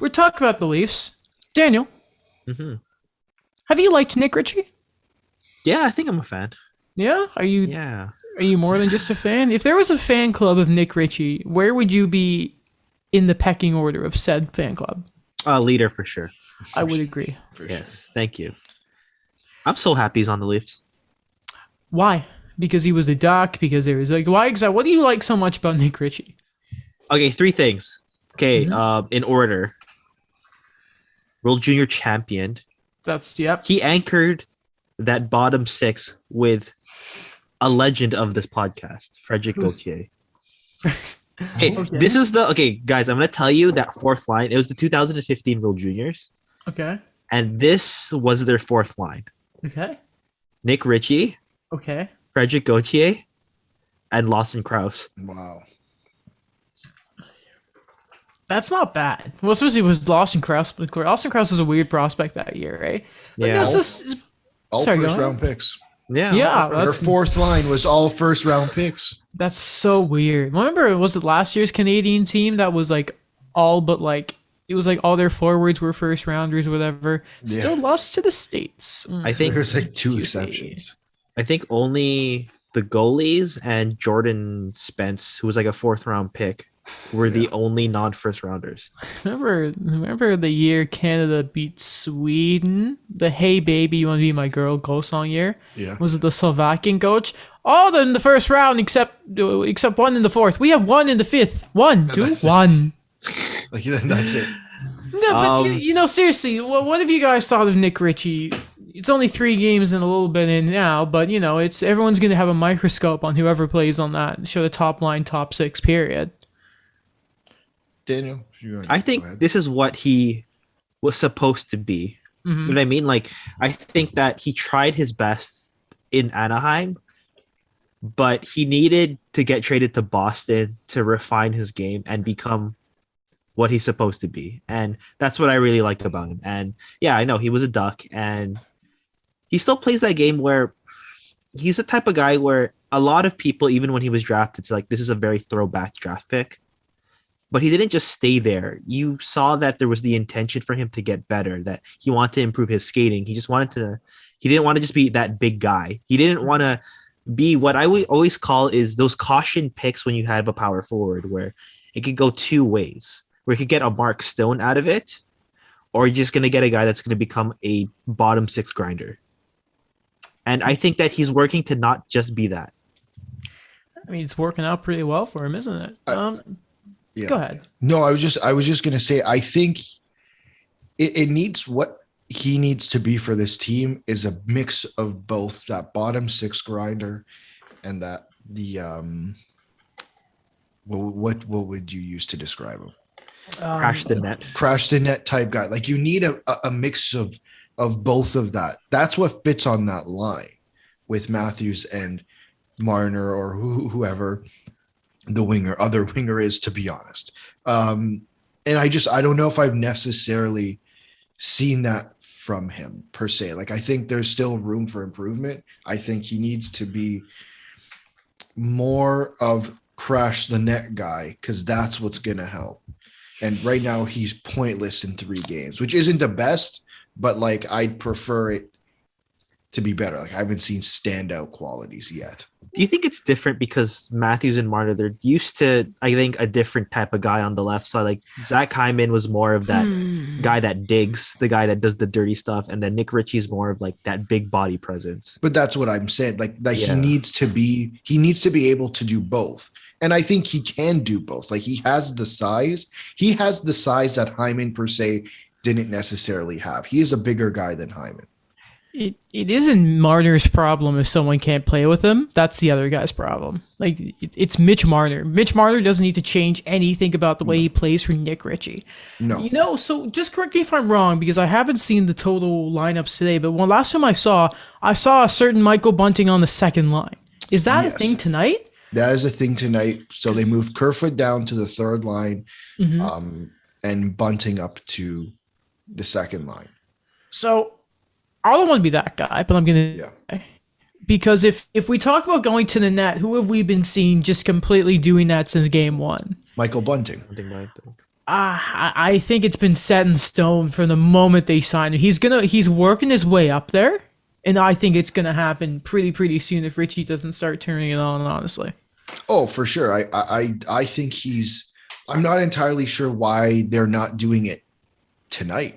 we're talking about the Leafs. Daniel, Hmm. have you liked Nick Ritchie? Yeah, I think I'm a fan. Yeah? Yeah. Are you more than just a fan? If there was a fan club of Nick Ritchie, where would you be in the pecking order of said fan club? Leader for sure. I For, would agree. for sure. Yes, thank you. I'm so happy he's on the Leafs. Why? Because he was the doc. Because there was like, why exactly? What do you like so much about Nick Ritchie? Okay, three things. Okay, Mhm. in order. World Junior champion. That's yep. He anchored that bottom six with a legend of this podcast, Frederic Who's- Gauthier. Hey, Okay. this is the okay, guys. I'm gonna tell you that fourth line. It was the 2015 World Juniors, Okay. and this was their fourth line: Okay. Nick Ritchie, Okay. Frederic Gauthier, and Lawson Krause. Wow. That's not bad. Well, especially with Lawson Krause. Lawson Krause was a weird prospect that year, right? But Yeah. this is All Sorry, go first ahead. round picks. Yeah, Yeah, Their that's fourth line was all first round picks. that's so weird. Remember, was it last year's Canadian team that was like all but like it was like all their forwards were first rounders or whatever. Still lost to the States. I think There's like two Excuse me. exceptions. I think only the goalies and Jordan Spence, who was like a fourth round pick, were the only non first rounders. Remember the year Canada beat Sweden? The "Hey Baby, You Want to Be My Girl" goal song year? Yeah. Was it the Slovakian coach? All in the first round except one in the fourth. We have one in the fifth. One, two, That's it. one. Like that's it. No, but Um, you know, seriously, what have you guys thought of Nick Ritchie? It's only 3 games and a little bit in now, but you know, it's everyone's gonna have a microscope on whoever plays on that. Show the top line, top 6, period. Daniel, I think this is what he was supposed to be. You know what I mean? Like, I think that he tried his best in Anaheim, but he needed to get traded to Boston to refine his game and become what he's supposed to be. And that's what I really like about him. And yeah, I know he was a Duck, and he still plays that game where he's the type of guy where a lot of people, even when he was drafted, it's like, this is a very throwback draft pick. But he didn't just stay there. You saw that there was the intention for him to get better, that he wanted to improve his skating. He didn't want to just be that big guy. He didn't want to be what I would always call is those caution picks when you have a power forward, where it could go two ways, where you could get a Mark Stone out of it, or you're just going to get a guy that's going to become a bottom 6 grinder. And I think that he's working to not just be that. I mean, it's working out pretty well for him, isn't it? Yeah. Go ahead. No, I was just gonna say I think it needs what he needs to be for this team is a mix of both that bottom 6 grinder and that the what would you use to describe him? Crash the net. Crash the net type guy. Like you need a mix of both of that. That's what fits on that line with Matthews and Marner or whoever the other winger is, to be honest. And I don't know if I've necessarily seen that from him per se. Like I think there's still room for improvement. I think he needs to be more of crash the net guy, because that's what's going to help. And right now he's pointless in 3 games, which isn't the best, but like I'd prefer it to be better. Like I haven't seen standout qualities yet. Do you think it's different because Matthews and Marner, they're used to, I think, a different type of guy on the left side? Like Zach Hyman was more of that guy that digs, the guy that does the dirty stuff, and then Nick Ritchie is more of like that big body presence. But that's what I'm saying. Like Yeah. he needs to be able to do both. And I think he can do both. Like he has the size. He has the size that Hyman per se didn't necessarily have. He is a bigger guy than Hyman. It isn't Marner's problem if someone can't play with him. That's the other guy's problem. Like it's Mitch Marner. Mitch Marner doesn't need to change anything about the way he plays for Nick Ritchie. No. You know, so just correct me if I'm wrong, because I haven't seen the total lineups today, but last time I saw a certain Michael Bunting on the second line. Is that a Yes. thing tonight? That is a thing tonight. So they moved Kerfoot down to the third line, and Bunting up to the second line. So I don't want to be that guy, but I'm gonna. Yeah. Because if we talk about going to the net, who have we been seeing just completely doing that since game 1? Michael Bunting. I think it's been set in stone from the moment they signed him. He's working his way up there, and I think it's gonna happen pretty soon if Ritchie doesn't start turning it on. Honestly. Oh, for sure. I think I'm not entirely sure why they're not doing it tonight.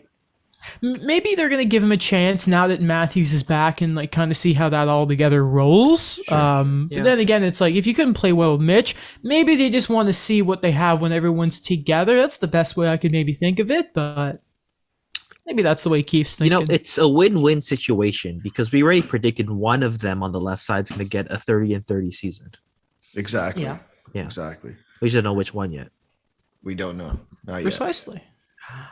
Maybe they're gonna give him a chance now that Matthews is back and like kind of see how that all together rolls. Yeah. But then again, it's like if you couldn't play well with Mitch, maybe they just want to see what they have when everyone's together. That's the best way I could maybe think of it, but maybe that's the way Keith's thinking. It's a win-win situation because we already predicted one of them on the left side is going to get a 30-30 season. Exactly. Yeah. Exactly. We just don't know which one yet. We don't know. Not yet. Precisely.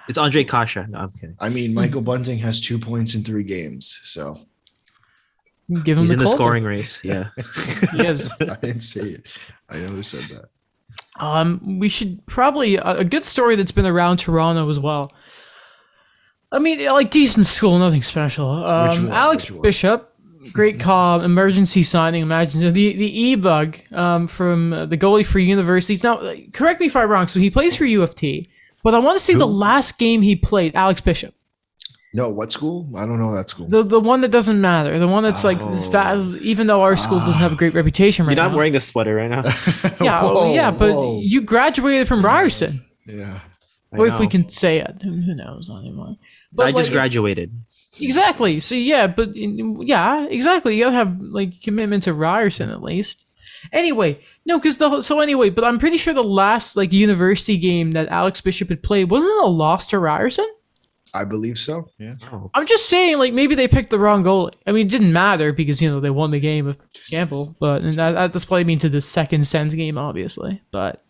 It's Andre Kasha. No, I'm kidding. I mean, Michael Bunting has 2 points in 3 games, so Give him He's in the call. scoring race. Yeah. Yes. I didn't say it. I know who said that. We should probably a good story that's been around Toronto as well. I mean, like decent school, nothing special. Which one? Alex Which one? Bishop, great call, emergency signing. Imagine the e-bug from the goalie for universities. Now, correct me if I'm wrong. So he plays for U of T, but I want to say the last game he played, Alex Bishop. No, what school? I don't know that school. The one that doesn't matter. The one that's like, even though our school doesn't have a great reputation right You're now. not wearing a sweater right now. Yeah, Whoa, but whoa. you graduated from Ryerson. Yeah. Or if we know. can say it, who knows anymore. But I just like, graduated. Exactly. So yeah, but yeah, exactly. You gotta have like commitment to Ryerson at least. Anyway, no, because but I'm pretty sure the last like university game that Alex Bishop had played wasn't a loss to Ryerson. I believe so. Yeah. Oh. I'm just saying, like maybe they picked the wrong goalie. I mean, it didn't matter because they won the game with Campbell, but and that's probably mean to the second Sens game, obviously. But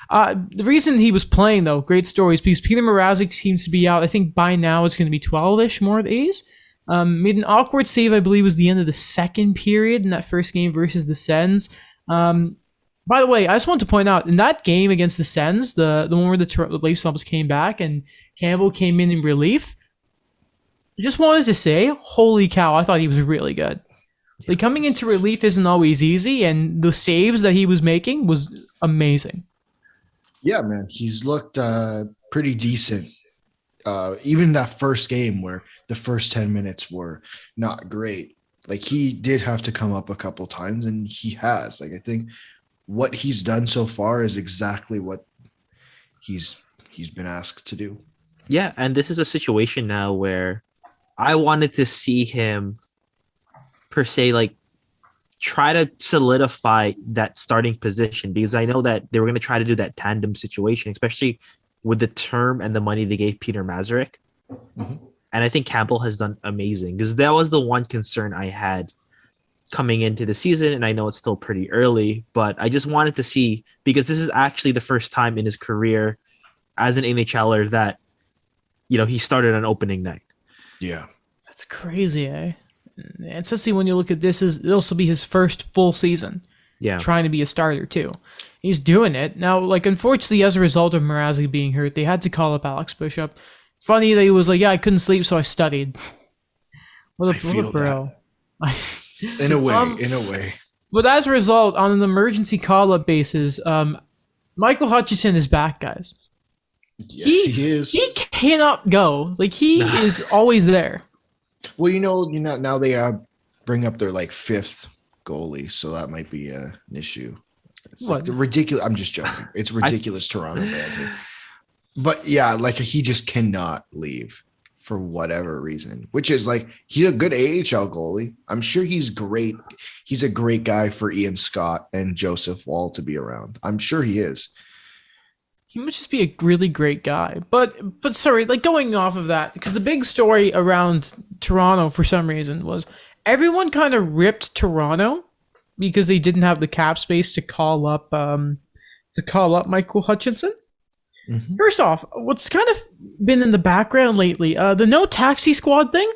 the reason he was playing though, great stories because Peter Mrazek seems to be out. I think by now it's going to be 12-ish more days. Made an awkward save, I believe, was the end of the second period in that first game versus the Sens. By the way, I just want to point out in that game against the Sens, the one where the Leafs almost came back and Campbell came in relief. I just wanted to say, holy cow, I thought he was really good. Like coming into relief isn't always easy, and the saves that he was making was amazing. Yeah, man. He's looked pretty decent. Even that first game where the first 10 minutes were not great. Like he did have to come up a couple times, and he has. Like I think what he's done so far is exactly what he's been asked to do. Yeah, and this is a situation now where I wanted to see him per se like try to solidify that starting position because I know that they were going to try to do that tandem situation, especially with the term and the money they gave Peter Mazurek. Mhm. And I think Campbell has done amazing because that was the one concern I had coming into the season. And I know it's still pretty early, but I just wanted to see because this is actually the first time in his career as an NHLer that, he started on opening night. Yeah. That's crazy, eh? And especially when you look at this, it'll also be his first full season. Yeah. Trying to be a starter too. He's doing it. Now, like unfortunately as a result of Mrazek being hurt, they had to call up Alex Bishop. Funny that he was like, yeah, I couldn't sleep, so I studied. What a bro. In a way. But as a result, on an emergency call-up basis, Michael Hutchinson is back, guys. Yes, he is. He cannot go. Like he is always there. Well, now they bring up their like 5th goalie, so that might be an issue. It's What? like ridiculous. I'm just joking. It's ridiculous, Toronto fans. But yeah, like he just cannot leave for whatever reason, which is like he's a good AHL goalie. I'm sure he's great. He's a great guy for Ian Scott and Joseph Wall to be around. I'm sure he is. He must just be a really great guy. But sorry, like going off of that, because the big story around Toronto for some reason was everyone kind of ripped Toronto because they didn't have the cap space to call up Michael Hutchinson. Mm-hmm. First off, what's kind of been in the background lately, the no taxi squad thing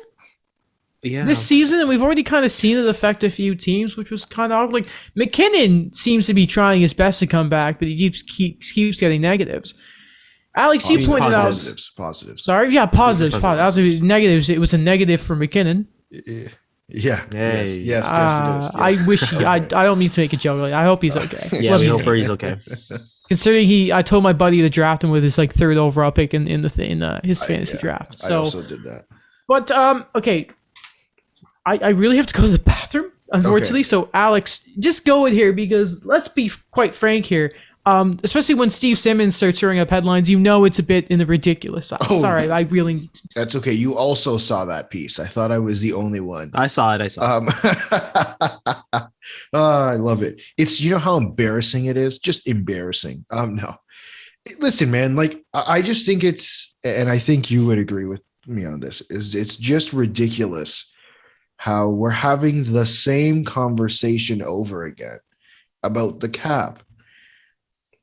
Yeah. this season, and we've already kind of seen it affect a few teams, which was kind of like McKinnon seems to be trying his best to come back, but he keeps getting negatives. Alex, you pointed out positives. Sorry, yeah, positives. Positives. Negatives. It was a negative for McKinnon. Yeah. Hey. Yes, it is. I wish I don't mean to make a joke. I hope he's okay. Yeah, Love we you. hope he's okay. Considering I told my buddy to draft him with his like third overall pick in his fantasy draft. So I also did that. But okay, I really have to go to the bathroom, unfortunately. Okay. So Alex, just go in here because let's be quite frank here. Especially when Steve Simmons starts throwing up headlines, it's a bit in the ridiculous side. Oh, sorry, I really need to. That's okay. You also saw that piece. I thought I was the only one. I saw it. I love it. It's, how embarrassing it is? Just embarrassing. No. Listen, man, like I just think and I think you would agree with me on this, it's just ridiculous how we're having the same conversation over again about the cap.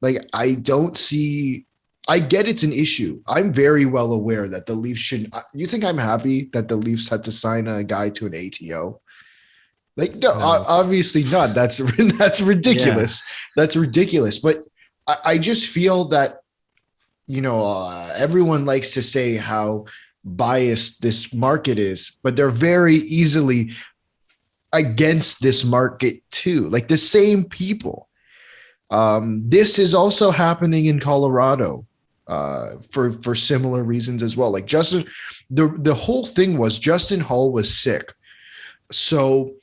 Like, I get it's an issue. I'm very well aware that the Leafs shouldn't. You think I'm happy that the Leafs had to sign a guy to an ATO? Like, no. Obviously not. That's ridiculous. Yeah. That's ridiculous. But I just feel that, everyone likes to say how biased this market is, but they're very easily against this market too. Like the same people. This is also happening in Colorado for similar reasons as well. Like the whole thing was Justin Holl was sick, so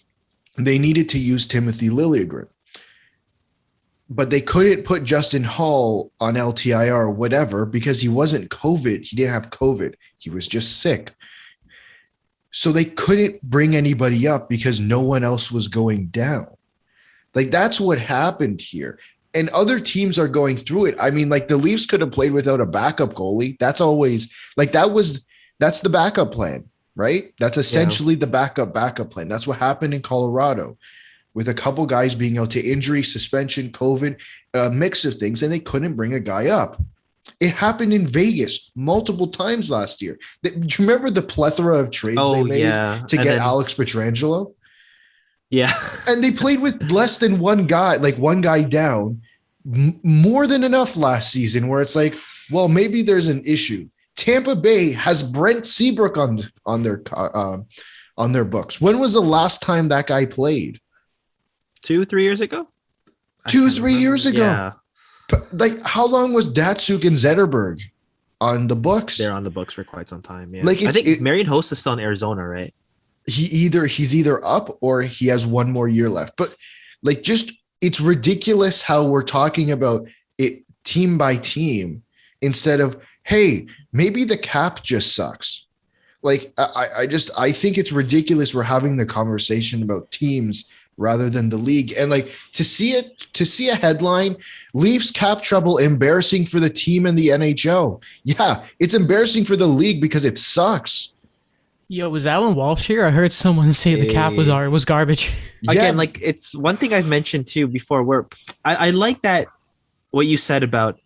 they needed to use Timothy Liljegren, but they couldn't put Justin Holl on LTIR or whatever because he wasn't COVID. He didn't have COVID. He was just sick. So they couldn't bring anybody up because no one else was going down. Like, that's what happened here. And other teams are going through it. I mean, like, the Leafs could have played without a backup goalie. That's always like, that's the backup plan, right? That's essentially the backup plan. That's what happened in Colorado with a couple guys being out to injury, suspension, COVID, a mix of things, and they couldn't bring a guy up. It happened in Vegas multiple times last year. Do you remember the plethora of trades they made to get Alex Pietrangelo? Yeah. And they played with less than one guy, like one guy down, more than enough last season where it's like, well, maybe there's an issue. Tampa Bay has Brent Seabrook on their books. When was the last time that guy played? 2-3 years ago? 2-3 years ago. Yeah. Like, how long was Datsuk and Zetterberg on the books? They're on the books for quite some time. Yeah. Like, I think Marian Host is still in Arizona, right? He's either up or he has one more year left. But like, it's ridiculous how we're talking about it team by team instead of, hey, maybe the cap just sucks. Like, I think it's ridiculous we're having the conversation about teams rather than the league. And like, to see a headline, Leafs cap trouble embarrassing for the team and the NHL. Yeah, it's embarrassing for the league because it sucks. Yo, was Alan Walsh here? I heard someone say the cap was garbage. Again, like, it's one thing I've mentioned too before where I like that what you said about,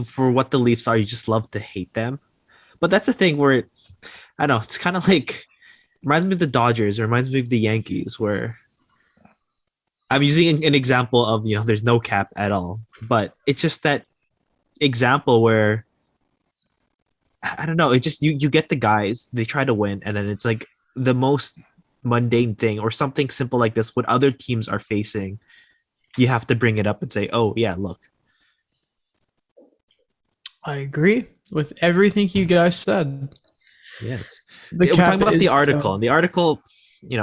for what the Leafs are, you just love to hate them. But that's the thing where, I don't know, it's kind of like, reminds me of the Dodgers, or reminds me of the Yankees, where I'm using an example of, there's no cap at all. But it's just that example where, I don't know, it just, you get the guys, they try to win, and then it's like the most mundane thing or something simple like this, what other teams are facing, you have to bring it up and say, oh, yeah, look. I agree with everything you guys said. Yes. We're talking about the article. The article, what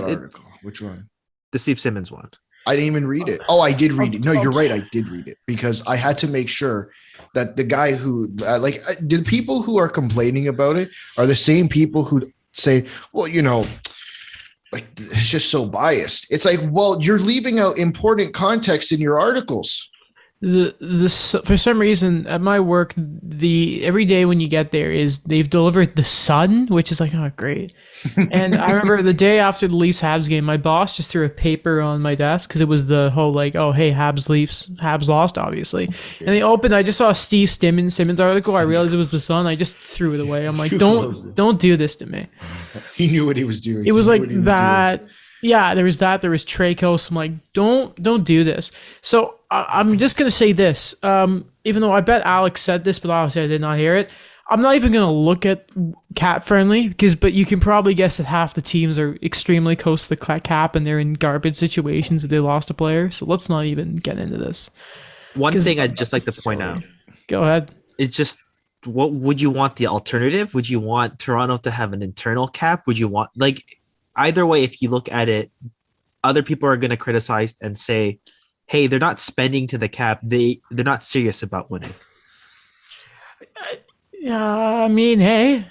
article? Which one? The Steve Simmons one. I didn't even read it. Oh, I did read it. No, you're right. I did read it because I had to make sure that the guy who, the people who are complaining about it are the same people who say, well, like, it's just so biased. It's like, well, you're leaving out important context in your articles. For some reason at my work, every day when you get there is they've delivered the Sun, which is like, oh, great. And I remember the day after the Leafs Habs game, my boss just threw a paper on my desk because it was the whole like, oh, hey, Habs Leafs, Habs lost, obviously. And they opened, I just saw a Steve Simmons article. I realized it was the Sun. I just threw it away. I'm like, don't do this to me. He knew what he was doing. It was like that. Yeah, there was that. There was Tracos. I'm like, don't do this. So I'm just gonna say this. Even though I bet Alex said this, but obviously I did not hear it. I'm not even gonna look at cap friendly but you can probably guess that half the teams are extremely close to the cap and they're in garbage situations if they lost a player. So let's not even get into this. One 'Cause thing I'd just like to that's point silly. out Go ahead. is just what would you want the alternative? Would you want Toronto to have an internal cap? Would you want like either way? If you look at it, other people are going to criticize and say, "Hey, they're not spending to the cap. They're not serious about winning." Yeah, I mean, hey,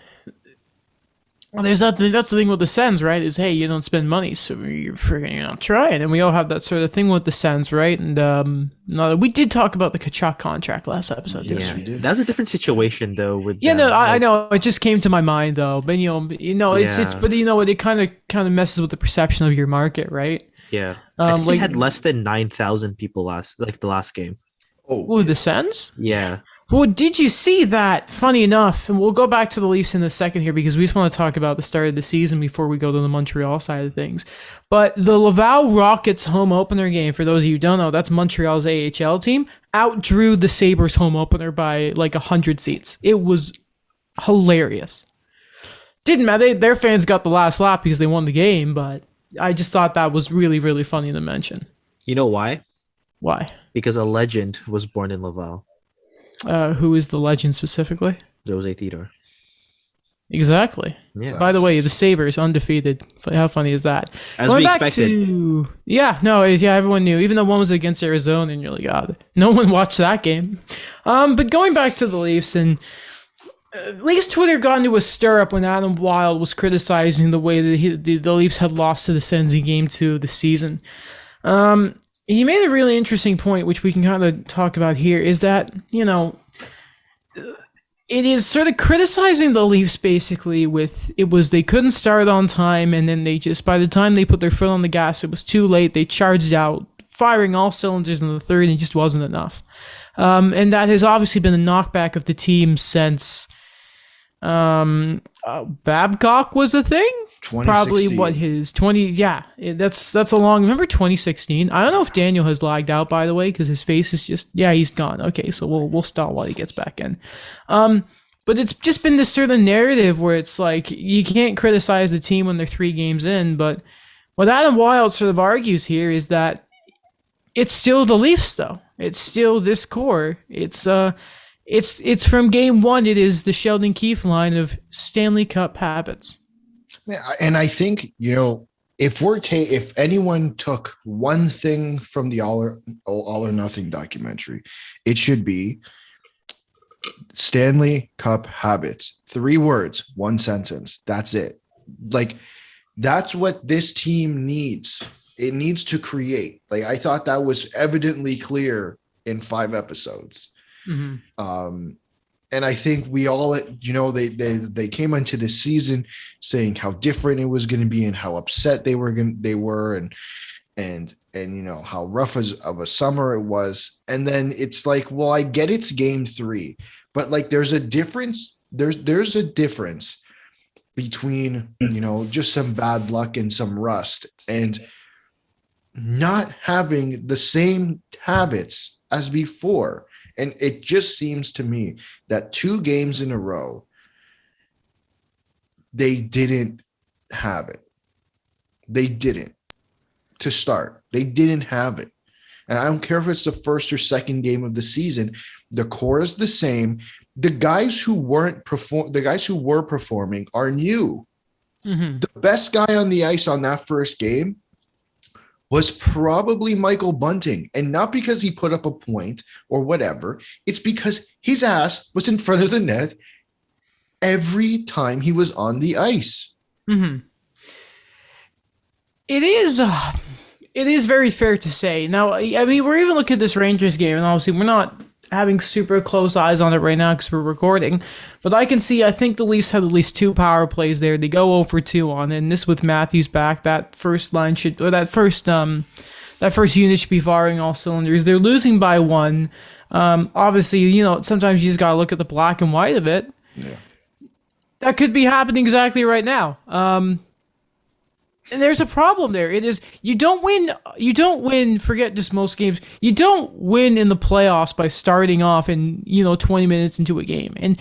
well, there's that. That's the thing with the Sens, right? Is hey, you don't spend money, so you're not trying. And we all have that sort of thing with the Sens, right? And no, we did talk about the Kachuk contract last episode. Yes, Yeah, we did. that's a different situation though. With Yeah, no, them. I Like, know. It just came to my mind though, but it's Yeah. but it kind of messes with the perception of your market, right? yeah, I think Like they had less than 9,000 people the last game. Oh, ooh, the Sens. Yeah, Well, did you see that? Funny enough, and we'll go back to the Leafs in a second here because we just want to talk about the start of the season before we go to the Montreal side of things. But the Laval Rockets home opener game, for those of you who don't know, that's Montreal's AHL team, outdrew the Sabres home opener by like 100 seats. It was hilarious. Didn't matter. Their fans got the last lap because they won the game, but I just thought that was really, really funny to mention. you know why? Why? Because a legend was born in Laval. Who is the legend specifically? Jose Theodore. Exactly. Yeah, By the way, the Sabres undefeated. How funny is that? as Going we back expected. Everyone knew. Even though one was against Arizona, and you're like, God, no one watched that game. But going back to the Leafs, and Leafs Twitter got into a stir-up when Adam Wilde was criticizing the way that the Leafs had lost to the Sens in Game 2 of the season. He made a really interesting point, which we can kind of talk about here, is that, it is sort of criticizing the Leafs basically they couldn't start on time, and then they just, by the time they put their foot on the gas, it was too late. They charged out, firing all cylinders in the third, and it just wasn't enough. And that has obviously been a knockback of the team since Babcock was a thing. Probably 2016. what his 20 that's a long, remember 2016. I don't know if Daniel has lagged out, by the way, because his face is just he's gone. Okay, so we'll stall while he gets back in. But it's just been this sort of narrative where it's like you can't criticize the team when they're 3 games in, but what Adam Wilde sort of argues here is that it's still the Leafs though. It's still this core. It's from game 1. It is the Sheldon Keefe line of Stanley Cup habits. Yeah, and I think if anyone took one thing from the all or Nothing documentary, it should be Stanley Cup habits. 3 words, 1 sentence. That's it. Like that's what this team needs. It needs to create. Like I thought that was evidently clear in 5 episodes. Mm-hmm. And I think we all, they came into this season saying how different it was going to be and how upset they were and how rough of a summer it was. And then it's like, well, I get it's game 3, but like there's a difference. There's a difference between just some bad luck and some rust and not having the same habits as before. And it just seems to me that 2 games in a row, they didn't have it. They didn't. To start, they didn't have it. And I don't care if it's the first or second game of the season. The core is the same. The guys who were performing are new. Mm-hmm. The best guy on the ice on that first game was probably Michael Bunting, and not because he put up a point or whatever. It's because his ass was in front of the net every time he was on the ice. Mm-hmm. It is very fair to say. Now, I mean, we're even looking at this Rangers game, and obviously we're not having super close eyes on it right now because we're recording, but I think the Leafs had at least 2 power plays there. They go 0 for 2 on it, and this with Matthews back, that first unit should be firing all cylinders. They're losing by 1. Obviously, sometimes you just gotta look at the black and white of it. Yeah. That could be happening exactly right now. And there's a problem there. It is you don't win, forget just most games. You don't win in the playoffs by starting off in 20 minutes into a game. And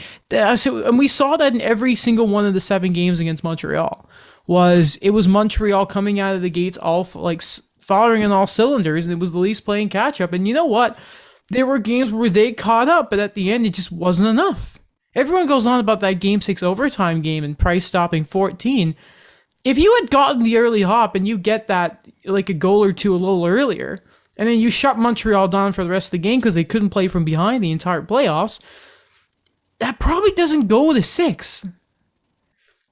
we saw that in every single one of the 7 games against Montreal. It was Montreal coming out of the gates all firing on all cylinders, and it was the Leafs playing catch up. And you know what? there were games where they caught up, but at the end, it just wasn't enough. Everyone goes on about that Game 6 overtime game and Price stopping 14. If you had gotten the early hop and you get that like a goal or two a little earlier, and then you shut Montreal down for the rest of the game because they couldn't play from behind the entire playoffs, that probably doesn't go to 6.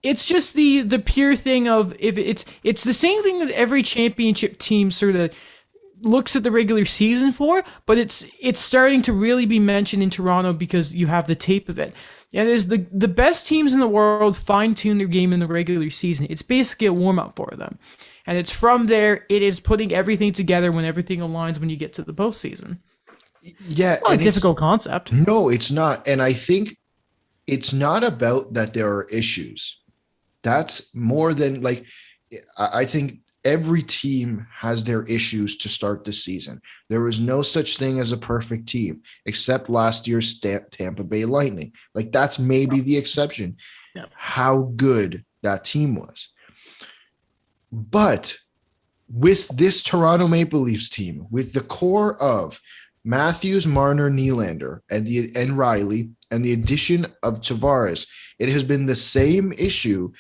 It's just the pure thing of if it's the same thing that every championship team sort of looks at the regular season for, but it's starting to really be mentioned in Toronto because you have the tape of it. And there's the best teams in the world fine-tune their game in the regular season. It's basically a warm-up for them. And it's from there, it is putting everything together when everything aligns when you get to the postseason. Yeah. It's not a difficult concept. No, it's not. And I think it's not about that there are issues. That's more than like, I think every team has their issues to start the season. There was no such thing as a perfect team, except last year's Tampa Bay Lightning. Like that's maybe the exception. Yeah. How good that team was. But with this Toronto Maple Leafs team, with the core of Matthews, Marner, Nylander, and Riley, and the addition of Tavares, it has been the same issue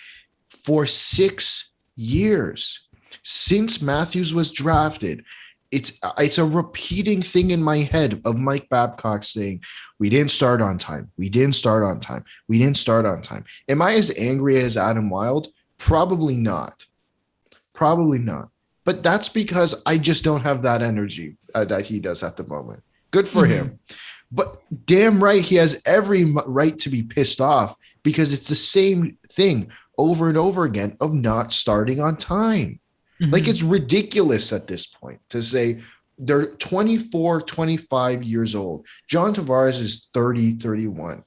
for 6 years. Since Matthews was drafted, it's a repeating thing in my head of Mike Babcock saying, we didn't start on time. We didn't start on time. We didn't start on time. Am I as angry as Adam Wilde? Probably not. Probably not. But that's because I just don't have that energy that he does at the moment. Good for him. But damn right, he has every right to be pissed off because it's the same thing over and over again of not starting on time. Like it's ridiculous at this point to say they're 24, 25 years old. John Tavares is 30, 31.